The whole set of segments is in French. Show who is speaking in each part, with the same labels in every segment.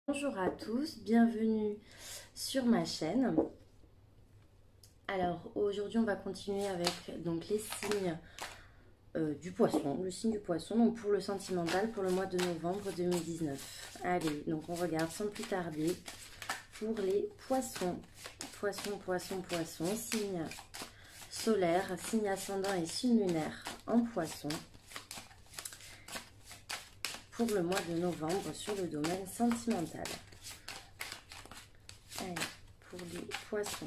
Speaker 1: Bonjour à tous, bienvenue sur ma chaîne. Alors aujourd'hui on va continuer avec donc les signes du poisson, le signe du poisson, donc pour le sentimental pour le mois de novembre 2019. Allez, donc on regarde sans plus tarder pour les poissons. Poisson, signe solaire, signe ascendant et signe lunaire en poisson. Pour le mois de novembre sur le domaine sentimental. Allez, pour les poissons.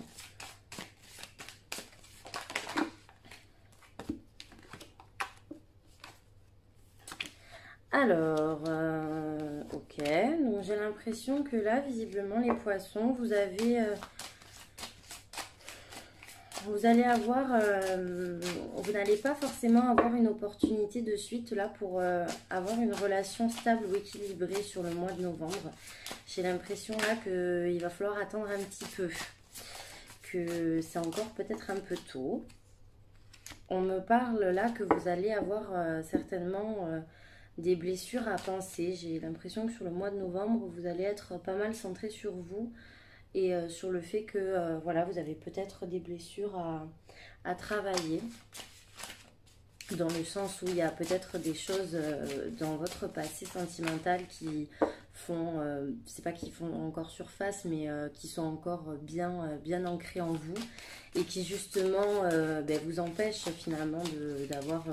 Speaker 1: Alors, ok, donc j'ai l'impression que là, visiblement, les poissons, vous allez avoir, vous n'allez pas forcément avoir une opportunité de suite là pour avoir une relation stable ou équilibrée sur le mois de novembre. J'ai l'impression là qu'il va falloir attendre un petit peu, que c'est encore peut-être un peu tôt. On me parle là que vous allez avoir certainement des blessures à penser. J'ai l'impression que sur le mois de novembre, vous allez être pas mal centré sur vous et sur le fait que voilà, vous avez peut-être des blessures à travailler. Dans le sens où il y a peut-être des choses dans votre passé sentimental qui font, c'est pas qui font encore surface, mais qui sont encore bien ancrées en vous et qui justement vous empêchent finalement d'avoir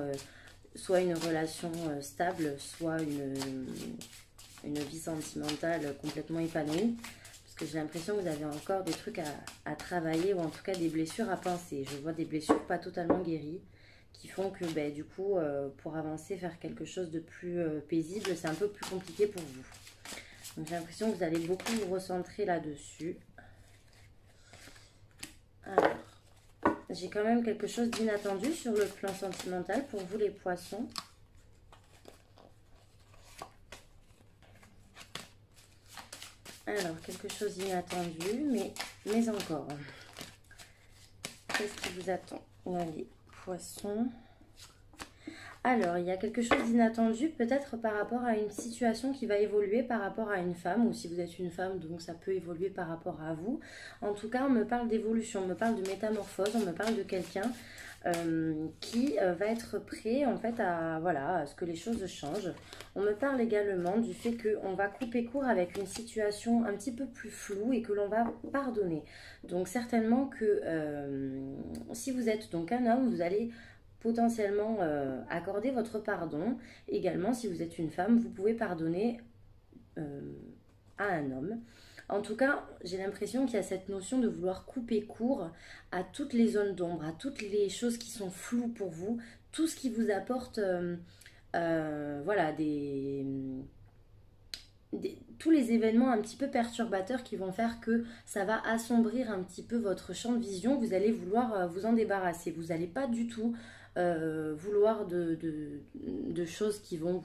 Speaker 1: soit une relation stable, soit une vie sentimentale complètement épanouie. Parce que j'ai l'impression que vous avez encore des trucs à travailler ou en tout cas des blessures à penser. Je vois des blessures pas totalement guéries qui font que du coup, pour avancer vers quelque chose de plus paisible, c'est un peu plus compliqué pour vous. Donc j'ai l'impression que vous allez beaucoup vous recentrer là-dessus. Alors, j'ai quand même quelque chose d'inattendu sur le plan sentimental pour vous les poissons. Alors, quelque chose d'inattendu, mais encore. Qu'est-ce qui vous attend? Allez, poissons. Alors, il y a quelque chose d'inattendu, peut-être par rapport à une situation qui va évoluer par rapport à une femme, ou si vous êtes une femme, donc ça peut évoluer par rapport à vous. En tout cas, on me parle d'évolution, on me parle de métamorphose, on me parle de quelqu'un qui va être prêt en fait à ce que les choses changent. On me parle également du fait qu'on va couper court avec une situation un petit peu plus floue et que l'on va pardonner. Donc certainement que si vous êtes donc un homme, vous allez potentiellement accorder votre pardon. Également, si vous êtes une femme, vous pouvez pardonner à un homme. En tout cas, j'ai l'impression qu'il y a cette notion de vouloir couper court à toutes les zones d'ombre, à toutes les choses qui sont floues pour vous, tout ce qui vous apporte voilà, tous les événements un petit peu perturbateurs qui vont faire que ça va assombrir un petit peu votre champ de vision. Vous allez vouloir vous en débarrasser. Vous n'allez pas du tout vouloir de choses qui vont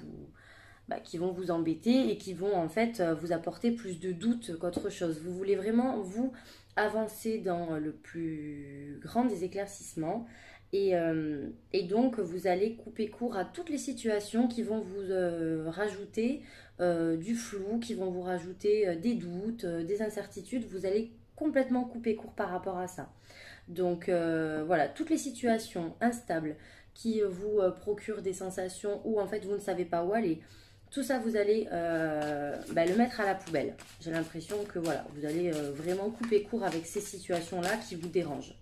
Speaker 1: vous embêter et qui vont en fait vous apporter plus de doutes qu'autre chose. Vous voulez vraiment vous avancer dans le plus grand des éclaircissements et donc vous allez couper court à toutes les situations qui vont vous rajouter du flou, qui vont vous rajouter des doutes, des incertitudes. Vous allez complètement couper court par rapport à ça. Donc voilà, toutes les situations instables qui vous procurent des sensations où en fait vous ne savez pas où aller, tout ça vous allez le mettre à la poubelle. J'ai l'impression que voilà, vous allez vraiment couper court avec ces situations-là qui vous dérangent.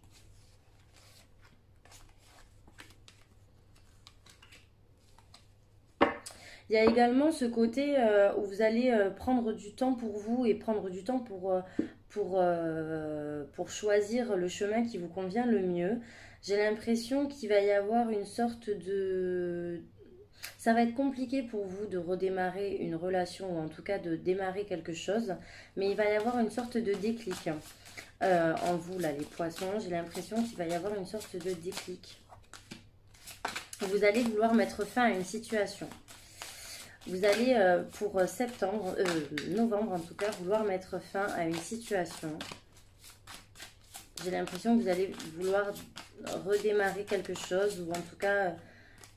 Speaker 1: Il y a également ce côté où vous allez prendre du temps pour vous et prendre du temps pour choisir le chemin qui vous convient le mieux. J'ai l'impression qu'il va y avoir une sorte de... Ça va être compliqué pour vous de redémarrer une relation ou en tout cas de démarrer quelque chose, mais il va y avoir une sorte de déclic en vous, là, les poissons. J'ai l'impression qu'il va y avoir une sorte de déclic. Vous allez vouloir mettre fin à une situation. Vous allez pour novembre en tout cas, vouloir mettre fin à une situation. J'ai l'impression que vous allez vouloir redémarrer quelque chose ou en tout cas,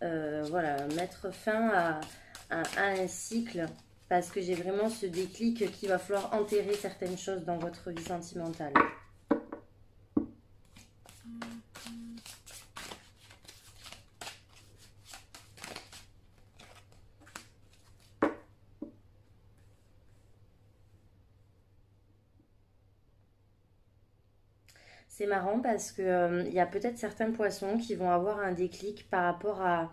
Speaker 1: voilà, mettre fin à un cycle parce que j'ai vraiment ce déclic qu'il va falloir enterrer certaines choses dans votre vie sentimentale. C'est marrant parce que y a peut-être certains poissons qui vont avoir un déclic par rapport à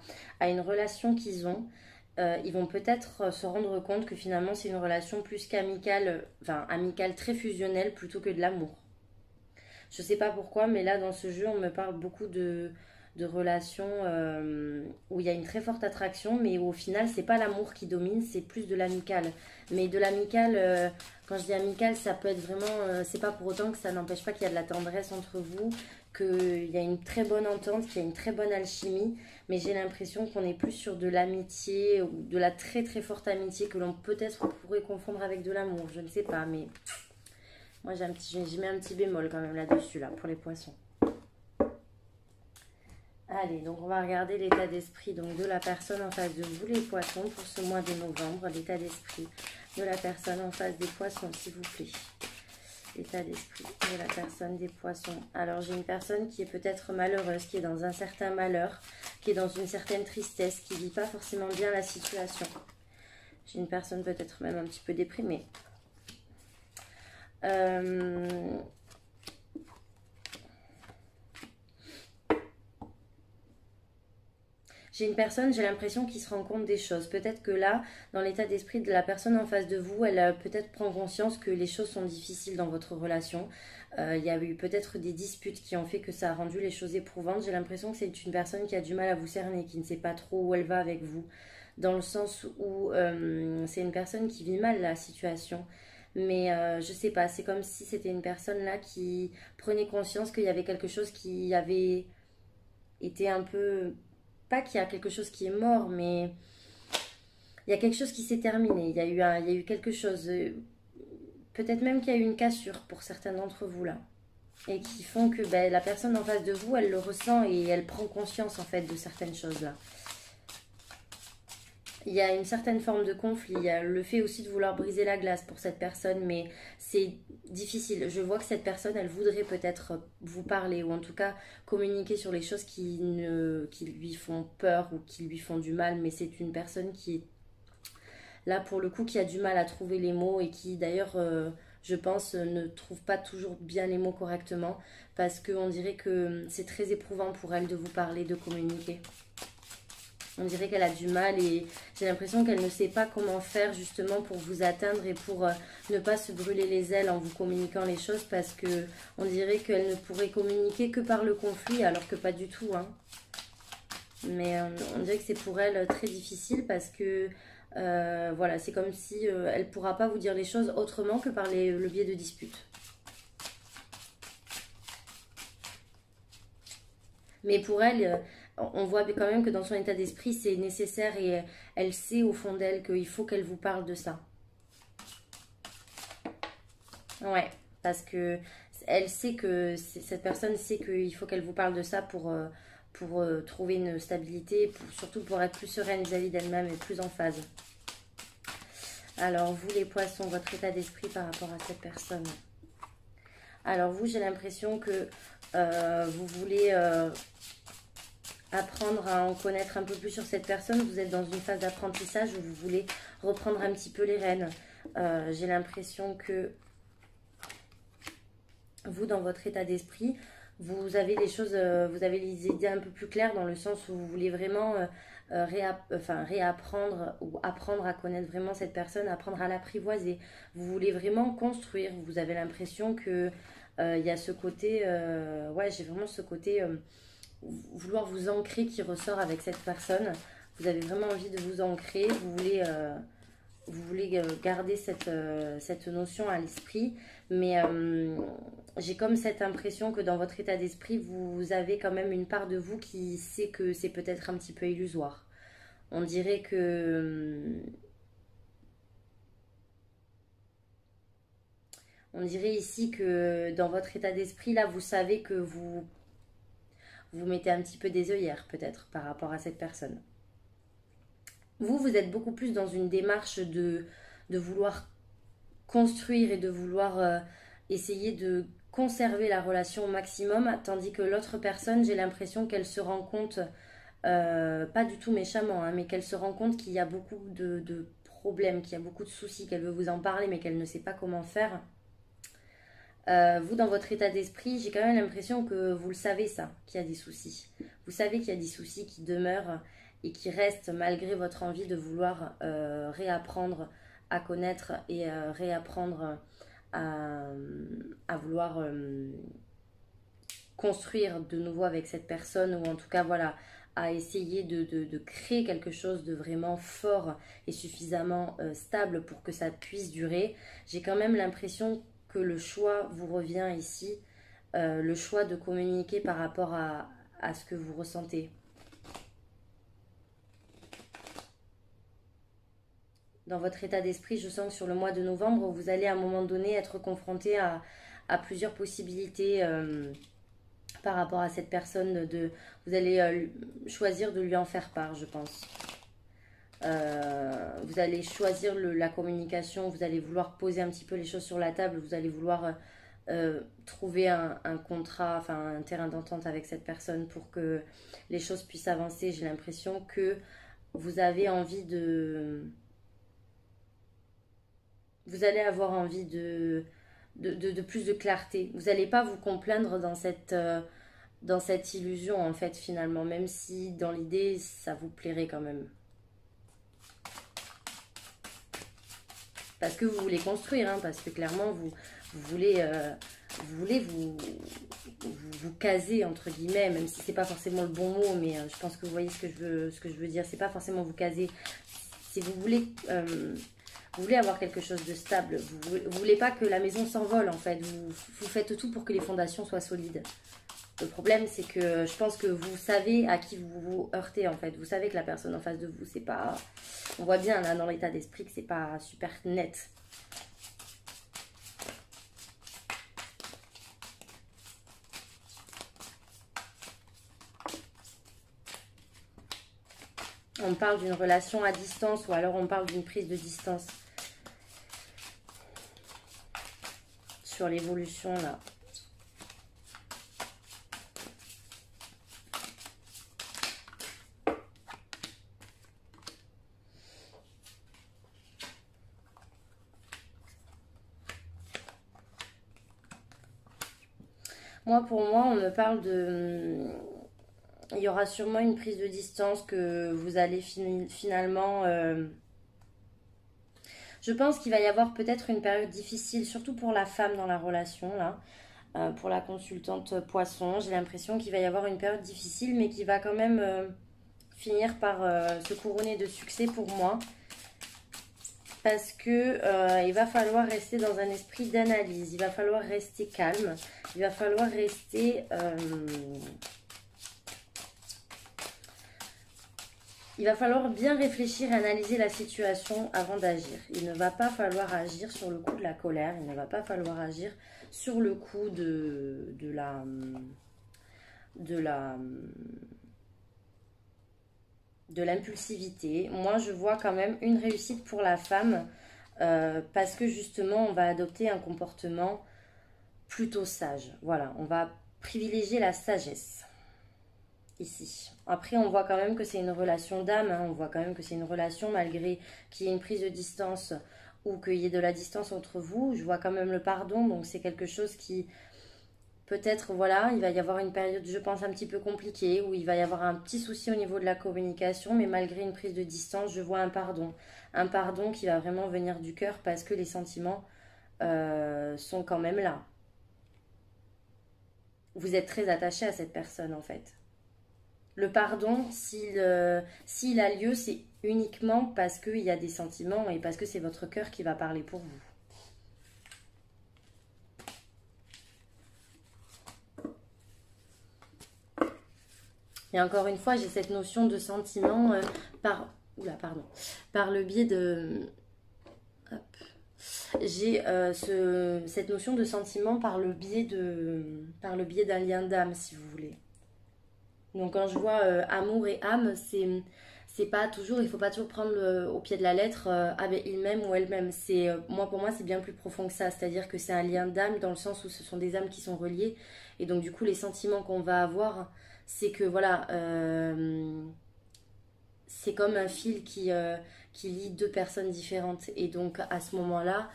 Speaker 1: une relation qu'ils ont. Ils vont peut-être se rendre compte que finalement c'est une relation plus qu'amicale, enfin amicale très fusionnelle plutôt que de l'amour. Je sais pas pourquoi, mais là dans ce jeu on me parle beaucoup de relations où il y a une très forte attraction, mais où, au final c'est pas l'amour qui domine, c'est plus de l'amical. Mais de l'amical, quand je dis amical, ça peut être vraiment, c'est pas pour autant que ça n'empêche pas qu'il y a de la tendresse entre vous, qu'il y a une très bonne entente, qu'il y a une très bonne alchimie, mais j'ai l'impression qu'on est plus sur de l'amitié ou de la très très forte amitié que l'on peut-être pourrait confondre avec de l'amour, je ne sais pas, mais moi j'y mets un petit bémol quand même là-dessus, là, pour les poissons. Allez, donc on va regarder l'état d'esprit donc de la personne en face de vous, les poissons, pour ce mois de novembre. L'état d'esprit de la personne en face des poissons, s'il vous plaît. L'état d'esprit de la personne des poissons. Alors, j'ai une personne qui est peut-être malheureuse, qui est dans un certain malheur, qui est dans une certaine tristesse, qui ne vit pas forcément bien la situation. J'ai une personne peut-être même un petit peu déprimée. J'ai une personne, j'ai l'impression qu'il se rend compte des choses. Peut-être que là, dans l'état d'esprit de la personne en face de vous, elle peut-être prend conscience que les choses sont difficiles dans votre relation. Il y a eu peut-être des disputes qui ont fait que ça a rendu les choses éprouvantes. J'ai l'impression que c'est une personne qui a du mal à vous cerner, qui ne sait pas trop où elle va avec vous. Dans le sens où c'est une personne qui vit mal la situation. Mais je sais pas, c'est comme si c'était une personne là qui prenait conscience qu'il y avait quelque chose qui avait été un peu... Pas qu'il y a quelque chose qui est mort, mais il y a quelque chose qui s'est terminé. Il y a eu quelque chose, peut-être même qu'il y a eu une cassure pour certains d'entre vous là. Et qui font que ben, la personne en face de vous, elle le ressent et elle prend conscience en fait de certaines choses là. Il y a une certaine forme de conflit. Il y a le fait aussi de vouloir briser la glace pour cette personne, mais c'est difficile. Je vois que cette personne, elle voudrait peut-être vous parler ou en tout cas communiquer sur les choses qui lui font peur ou qui lui font du mal, mais c'est une personne qui est là pour le coup, qui a du mal à trouver les mots et qui d'ailleurs, je pense, ne trouve pas toujours bien les mots correctement parce qu'on dirait que c'est très éprouvant pour elle de vous parler, de communiquer. On dirait qu'elle a du mal et j'ai l'impression qu'elle ne sait pas comment faire justement pour vous atteindre et pour ne pas se brûler les ailes en vous communiquant les choses parce que on dirait qu'elle ne pourrait communiquer que par le conflit alors que pas du tout. Hein. Mais on dirait que c'est pour elle très difficile parce que voilà, c'est comme si elle ne pourra pas vous dire les choses autrement que par le biais de disputes. Mais pour elle, on voit quand même que dans son état d'esprit, c'est nécessaire et elle sait au fond d'elle qu'il faut qu'elle vous parle de ça. Ouais, parce que elle sait que cette personne sait qu'il faut qu'elle vous parle de ça pour trouver une stabilité, surtout pour être plus sereine vis-à-vis d'elle-même et plus en phase. Alors vous les poissons, votre état d'esprit par rapport à cette personne. Alors vous, j'ai l'impression que vous voulez... apprendre à en connaître un peu plus sur cette personne. Vous êtes dans une phase d'apprentissage où vous voulez reprendre un petit peu les rênes. J'ai l'impression que vous, dans votre état d'esprit, vous avez les choses, vous avez les idées un peu plus claires dans le sens où vous voulez vraiment réapprendre ou apprendre à connaître vraiment cette personne, apprendre à l'apprivoiser. Vous voulez vraiment construire. Vous avez l'impression que il y a ce côté, ouais, j'ai vraiment ce côté... vouloir vous ancrer qui ressort avec cette personne. Vous avez vraiment envie de vous ancrer, vous voulez garder cette notion à l'esprit, mais j'ai comme cette impression que dans votre état d'esprit, vous avez quand même une part de vous qui sait que c'est peut-être un petit peu illusoire. On dirait que... on dirait ici que dans votre état d'esprit, là, vous savez que vous mettez un petit peu des œillères peut-être par rapport à cette personne. Vous êtes beaucoup plus dans une démarche de vouloir construire et de vouloir essayer de conserver la relation au maximum, tandis que l'autre personne, j'ai l'impression qu'elle se rend compte, pas du tout méchamment, hein, mais qu'elle se rend compte qu'il y a beaucoup de problèmes, qu'il y a beaucoup de soucis, qu'elle veut vous en parler, mais qu'elle ne sait pas comment faire. Vous, dans votre état d'esprit, j'ai quand même l'impression que vous le savez ça, qu'il y a des soucis. Vous savez qu'il y a des soucis qui demeurent et qui restent malgré votre envie de vouloir réapprendre à connaître et réapprendre à, à vouloir construire de nouveau avec cette personne, ou en tout cas voilà, à essayer de créer quelque chose de vraiment fort et suffisamment stable pour que ça puisse durer. J'ai quand même l'impression que le choix vous revient ici, le choix de communiquer par rapport à ce que vous ressentez. Dans votre état d'esprit, je sens que sur le mois de novembre, vous allez à un moment donné être confronté à plusieurs possibilités par rapport à cette personne. Vous allez choisir de lui en faire part, je pense. Vous allez choisir la communication, vous allez vouloir poser un petit peu les choses sur la table, vous allez vouloir trouver un contrat, enfin un terrain d'entente avec cette personne pour que les choses puissent avancer. J'ai l'impression que vous avez envie de... Vous allez avoir envie de plus de clarté. Vous n'allez pas vous complaindre dans cette illusion en fait finalement, même si dans l'idée ça vous plairait quand même. Parce que vous voulez construire, hein, parce que clairement vous voulez, vous caser entre guillemets, même si c'est pas forcément le bon mot, mais je pense que vous voyez ce que je veux dire. C'est pas forcément vous caser. Si vous voulez avoir quelque chose de stable, vous voulez pas que la maison s'envole en fait. Vous faites tout pour que les fondations soient solides. Le problème, c'est que je pense que vous savez à qui vous vous heurtez en fait. Vous savez que la personne en face de vous, c'est pas... On voit bien là dans l'état d'esprit que c'est pas super net. On parle d'une relation à distance ou alors on parle d'une prise de distance. Sur l'évolution là. Moi, pour moi, on me parle de... Il y aura sûrement une prise de distance que vous allez finalement... Je pense qu'il va y avoir peut-être une période difficile, surtout pour la femme dans la relation, là. Pour la consultante poisson, j'ai l'impression qu'il va y avoir une période difficile, mais qui va quand même finir par se couronner de succès pour moi. Parce que il va falloir rester dans un esprit d'analyse, il va falloir rester calme, il va falloir rester... il va falloir bien réfléchir et analyser la situation avant d'agir. Il ne va pas falloir agir sur le coup de la colère, il ne va pas falloir agir sur le coup de l'impulsivité. Moi, je vois quand même une réussite pour la femme parce que justement, on va adopter un comportement plutôt sage. Voilà, on va privilégier la sagesse ici. Après, on voit quand même que c'est une relation d'âme, hein. On voit quand même que c'est une relation malgré qu'il y ait une prise de distance ou qu'il y ait de la distance entre vous. Je vois quand même le pardon, donc c'est quelque chose qui... Peut-être, voilà, il va y avoir une période, je pense, un petit peu compliquée, où il va y avoir un petit souci au niveau de la communication, mais malgré une prise de distance, je vois un pardon. Un pardon qui va vraiment venir du cœur parce que les sentiments sont quand même là. Vous êtes très attaché à cette personne, en fait. Le pardon, s'il a lieu, c'est uniquement parce qu'il y a des sentiments et parce que c'est votre cœur qui va parler pour vous. Et encore une fois, j'ai cette notion de sentiment par le biais de... Hop. J'ai cette notion de sentiment par le biais d'un lien d'âme, si vous voulez. Donc quand je vois amour et âme, c'est pas toujours, il faut pas toujours prendre au pied de la lettre, ah ben il m'aime ou elle m'aime. Moi, pour moi, c'est bien plus profond que ça. C'est-à-dire que c'est un lien d'âme dans le sens où ce sont des âmes qui sont reliées. Et donc, du coup, les sentiments qu'on va avoir, c'est que voilà, c'est comme un fil qui lie deux personnes différentes. Et donc, à ce moment-là,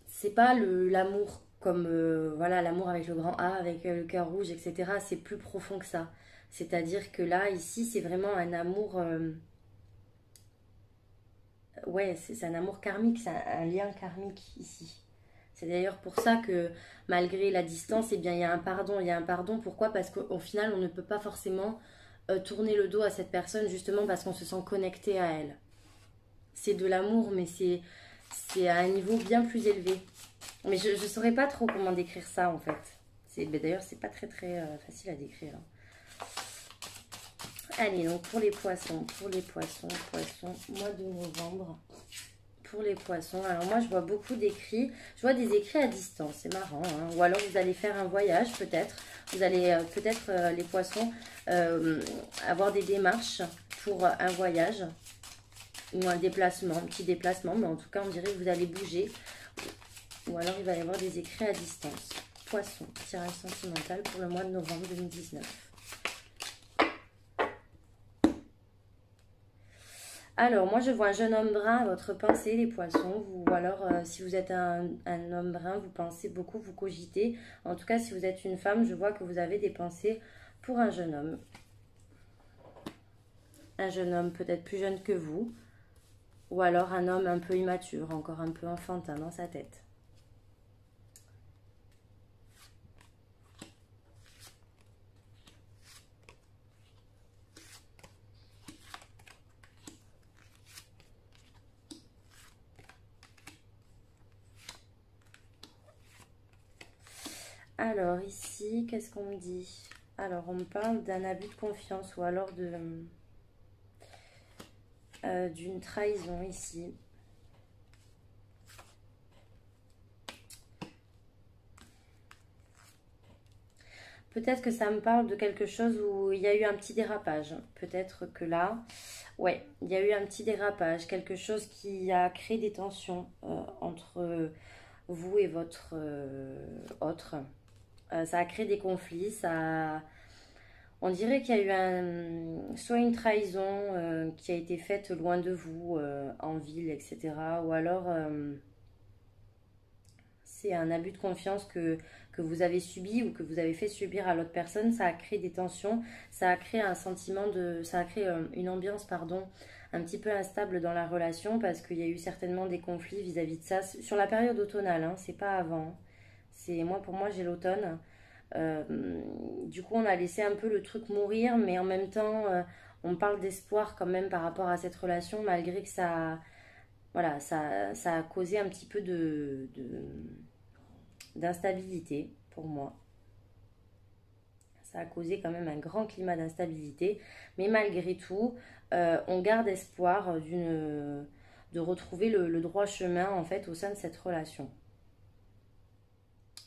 Speaker 1: c'est pas l'amour comme voilà l'amour avec le grand A, avec le cœur rouge, etc. C'est plus profond que ça. C'est-à-dire que là, ici, c'est vraiment un amour. Ouais, c'est un amour karmique, c'est un lien karmique ici. C'est d'ailleurs pour ça que malgré la distance, eh bien, il y a un pardon. Il y a un pardon, pourquoi? Parce qu'au final, on ne peut pas forcément tourner le dos à cette personne, justement parce qu'on se sent connecté à elle. C'est de l'amour, mais c'est à un niveau bien plus élevé. Mais je ne saurais pas trop comment décrire ça, en fait. D'ailleurs, c'est pas très très facile à décrire, hein. Allez, donc pour les poissons, poissons, mois de novembre. Pour les poissons, alors moi je vois beaucoup d'écrits, je vois des écrits à distance, c'est marrant, hein. Ou alors vous allez faire un voyage peut-être, vous allez peut-être les poissons avoir des démarches pour un voyage ou un déplacement, un petit déplacement, mais en tout cas on dirait que vous allez bouger, ou alors il va y avoir des écrits à distance. Poisson, tirage sentimental pour le mois de novembre 2019. Alors, moi, je vois un jeune homme brun à votre pensée, les poissons. Ou alors, si vous êtes un homme brun, vous pensez beaucoup, vous cogitez. En tout cas, si vous êtes une femme, je vois que vous avez des pensées pour un jeune homme. Un jeune homme peut-être plus jeune que vous. Ou alors un homme un peu immature, encore un peu enfantin dans sa tête. Alors ici, qu'est-ce qu'on me dit? Alors on me parle d'un abus de confiance ou alors d'une trahison ici. Peut-être que ça me parle de quelque chose où il y a eu un petit dérapage. Peut-être que là, ouais, il y a eu un petit dérapage, quelque chose qui a créé des tensions entre vous et votre autre. Ça a créé des conflits, on dirait qu'il y a eu soit une trahison qui a été faite loin de vous, en ville, etc. Ou alors c'est un abus de confiance que vous avez subi ou que vous avez fait subir à l'autre personne. Ça a créé des tensions, ça a créé un sentiment ça a créé une ambiance, pardon, un petit peu instable dans la relation parce qu'il y a eu certainement des conflits vis-à-vis de ça. Sur la période automnale, hein, c'est pas avant. Pour moi, j'ai l'automne. Euh, du coup, on a laissé un peu le truc mourir, mais en même temps, on parle d'espoir quand même par rapport à cette relation, malgré que voilà, ça a causé un petit peu d'instabilité pour moi. Ça a causé quand même un grand climat d'instabilité, mais malgré tout, on garde espoir de retrouver le droit chemin en fait au sein de cette relation.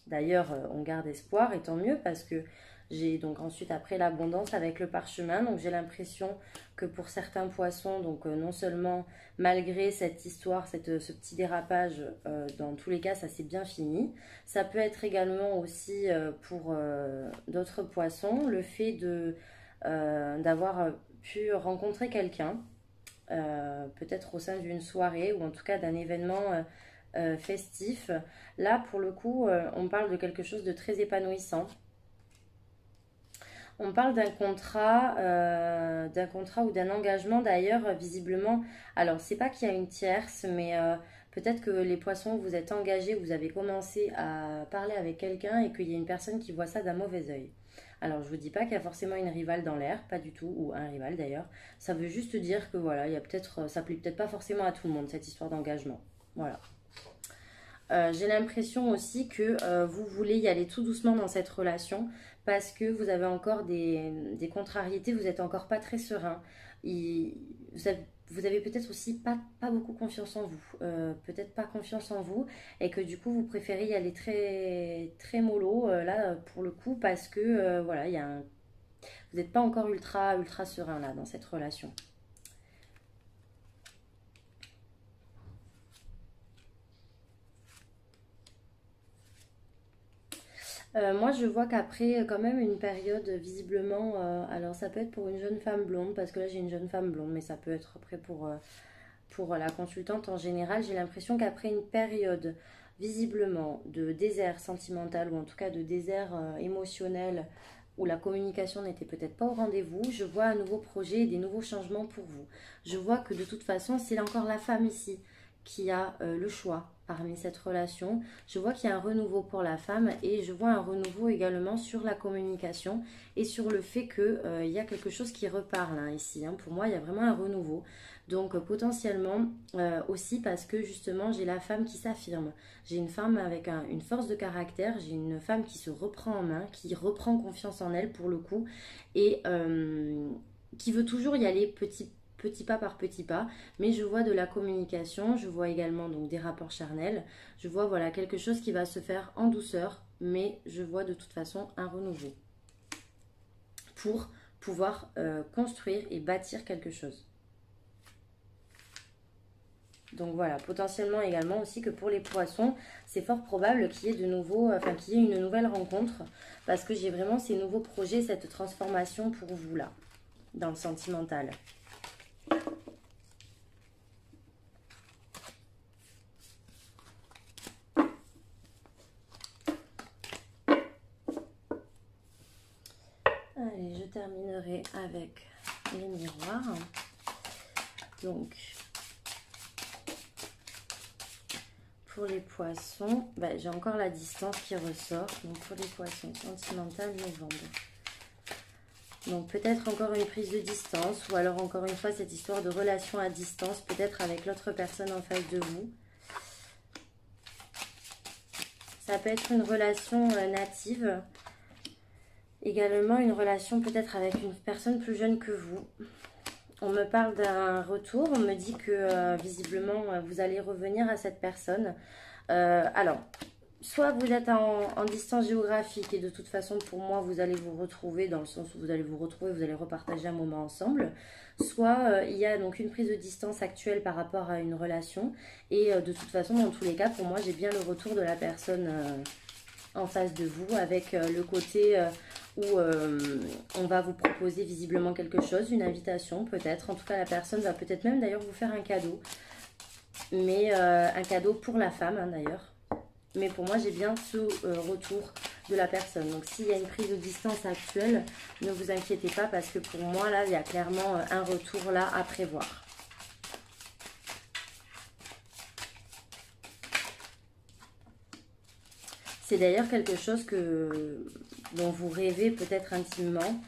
Speaker 1: D'ailleurs, on garde espoir et tant mieux parce que j'ai donc ensuite après l'abondance avec le parchemin. Donc j'ai l'impression que pour certains poissons, donc non seulement malgré cette histoire, ce petit dérapage, dans tous les cas ça s'est bien fini. Ça peut être également aussi pour d'autres poissons le fait d'avoir pu rencontrer quelqu'un, peut-être au sein d'une soirée ou en tout cas d'un événement festif. Là, pour le coup, on parle de quelque chose de très épanouissant. On parle d'un contrat ou d'un engagement d'ailleurs, visiblement. Alors, c'est pas qu'il y a une tierce, mais peut-être que les poissons, vous êtes engagés, vous avez commencé à parler avec quelqu'un et qu'il y a une personne qui voit ça d'un mauvais œil. Alors, je vous dis pas qu'il y a forcément une rivale dans l'air, pas du tout, ou un rival d'ailleurs. Ça veut juste dire que voilà, il y a ça plaît peut-être pas forcément à tout le monde cette histoire d'engagement. Voilà. J'ai l'impression aussi que vous voulez y aller tout doucement dans cette relation parce que vous avez encore des contrariétés, vous n'êtes encore pas très serein. Vous avez peut-être aussi pas beaucoup confiance en vous, peut-être pas confiance en vous et que du coup vous préférez y aller très, très mollo là pour le coup parce que voilà, vous n'êtes pas encore ultra, ultra serein là dans cette relation. Moi, je vois qu'après, quand même, une période, visiblement, alors ça peut être pour une jeune femme blonde, parce que là, j'ai une jeune femme blonde, mais ça peut être après pour la consultante en général. J'ai l'impression qu'après une période, visiblement, de désert sentimental, ou en tout cas de désert émotionnel, où la communication n'était peut-être pas au rendez-vous, je vois un nouveau projet et des nouveaux changements pour vous. Je vois que de toute façon, c'est encore la femme ici qui a le choix parmi cette relation. Je vois qu'il y a un renouveau pour la femme et je vois un renouveau également sur la communication et sur le fait qu'il y a quelque chose qui repart là ici. Hein. Pour moi, il y a vraiment un renouveau. Donc potentiellement aussi parce que justement j'ai la femme qui s'affirme. J'ai une femme avec une force de caractère, j'ai une femme qui se reprend en main, qui reprend confiance en elle pour le coup et qui veut toujours y aller petit pas par petit pas, mais je vois de la communication, je vois également donc des rapports charnels, je vois voilà quelque chose qui va se faire en douceur, mais je vois de toute façon un renouveau pour pouvoir construire et bâtir quelque chose. Donc voilà, potentiellement également aussi que pour les poissons, c'est fort probable qu'il y ait de nouveau, enfin qu'il y ait une nouvelle rencontre, parce que j'ai vraiment ces nouveaux projets, cette transformation pour vous là, dans le sentimental. Allez, je terminerai avec les miroirs. Donc, pour les poissons, bah, j'ai encore la distance qui ressort. Donc, pour les poissons, sentimental, novembre. Donc, peut-être encore une prise de distance ou alors encore une fois cette histoire de relation à distance, peut-être avec l'autre personne en face de vous. Ça peut être une relation native. Également une relation peut-être avec une personne plus jeune que vous. On me parle d'un retour, on me dit que visiblement vous allez revenir à cette personne. Alors, soit vous êtes en distance géographique et de toute façon pour moi vous allez vous retrouver dans le sens où vous allez vous retrouver, vous allez repartager un moment ensemble. Soit il y a donc une prise de distance actuelle par rapport à une relation et de toute façon dans tous les cas pour moi j'ai bien le retour de la personne en face de vous avec le côté où on va vous proposer visiblement quelque chose, une invitation peut-être. En tout cas, la personne va peut-être même d'ailleurs vous faire un cadeau. Mais un cadeau pour la femme hein, d'ailleurs. Mais pour moi, j'ai bien ce retour de la personne. Donc s'il y a une prise de distance actuelle, ne vous inquiétez pas parce que pour moi, là, il y a clairement un retour là à prévoir. C'est d'ailleurs quelque chose dont vous rêvez peut-être intimement.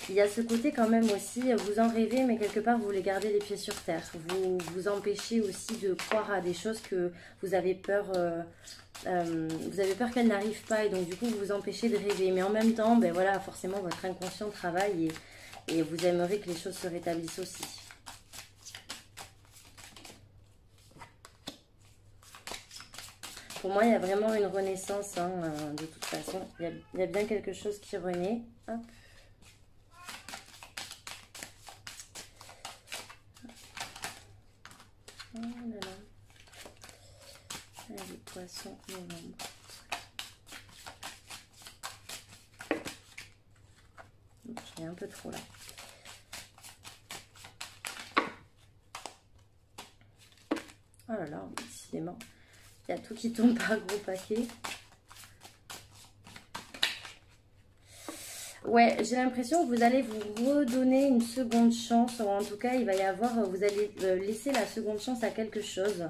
Speaker 1: Il y a ce côté quand même aussi, vous en rêvez, mais quelque part, vous voulez garder les pieds sur terre. Vous vous empêchez aussi de croire à des choses que vous avez peur qu'elles n'arrivent pas. Et donc, du coup, vous vous empêchez de rêver. Mais en même temps, ben voilà, forcément, votre inconscient travaille et vous aimeriez que les choses se rétablissent aussi. Pour moi, il y a vraiment une renaissance, hein, de toute façon. Il y a bien quelque chose qui renaît. Hop. Oh là là. Allez, poisson, novembre. J'en ai un peu trop là. Oh là là, décidément. Il y a tout qui tombe par gros paquet. Ouais, j'ai l'impression que vous allez vous redonner une seconde chance. Ou en tout cas, il va y avoir, vous allez laisser la seconde chance à quelque chose.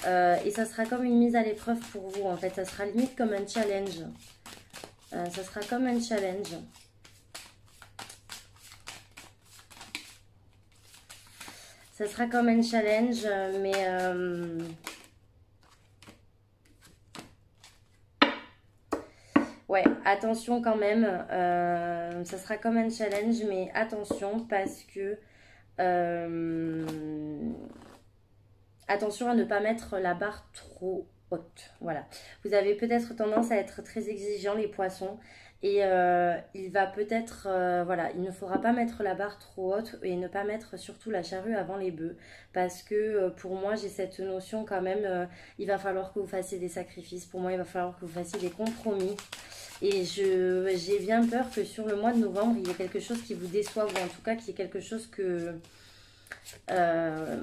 Speaker 1: Et ça sera comme une mise à l'épreuve pour vous. En fait, ça sera limite comme un challenge. Ça sera comme un challenge. Ça sera comme un challenge, mais... ouais, attention quand même, ça sera comme un challenge, mais attention parce que attention à ne pas mettre la barre trop haute. Voilà. Vous avez peut-être tendance à être très exigeant, les poissons. Et il va peut-être, voilà, il ne faudra pas mettre la barre trop haute et ne pas mettre surtout la charrue avant les bœufs. Parce que pour moi, j'ai cette notion quand même, il va falloir que vous fassiez des sacrifices. Pour moi, il va falloir que vous fassiez des compromis. Et j'ai bien peur que sur le mois de novembre, il y ait quelque chose qui vous déçoive, ou en tout cas qu'il y ait quelque chose que, euh,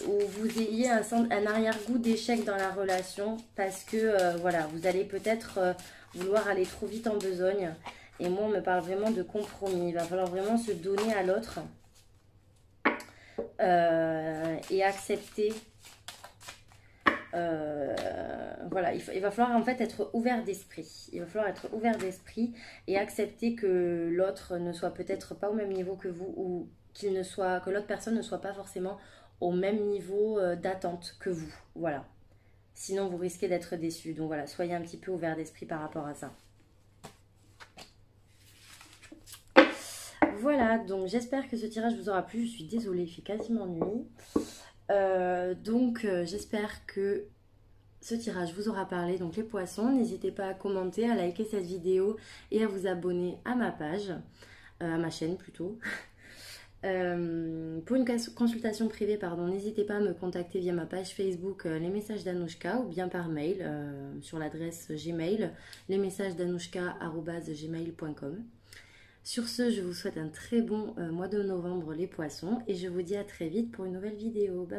Speaker 1: où vous ayez un arrière-goût d'échec dans la relation. Parce que, voilà, vous allez peut-être vouloir aller trop vite en besogne. Et moi, on me parle vraiment de compromis. Il va falloir vraiment se donner à l'autre et accepter. Voilà, il va falloir en fait être ouvert d'esprit. Il va falloir être ouvert d'esprit et accepter que l'autre ne soit peut-être pas au même niveau que vous ou que l'autre personne ne soit pas forcément au même niveau d'attente que vous. Voilà. Sinon, vous risquez d'être déçu. Donc voilà, soyez un petit peu ouvert d'esprit par rapport à ça. Voilà, donc j'espère que ce tirage vous aura plu. Je suis désolée, il fait quasiment nuit. J'espère que ce tirage vous aura parlé. Donc les poissons, n'hésitez pas à commenter, à liker cette vidéo et à vous abonner à ma page, à ma chaîne plutôt. Pour une consultation privée, pardon, n'hésitez pas à me contacter via ma page Facebook Les Messages d'Anouchka ou bien par mail sur l'adresse Gmail lesmessagesdanouchka@gmail.com. Sur ce, je vous souhaite un très bon mois de novembre les poissons et je vous dis à très vite pour une nouvelle vidéo. Bye bye.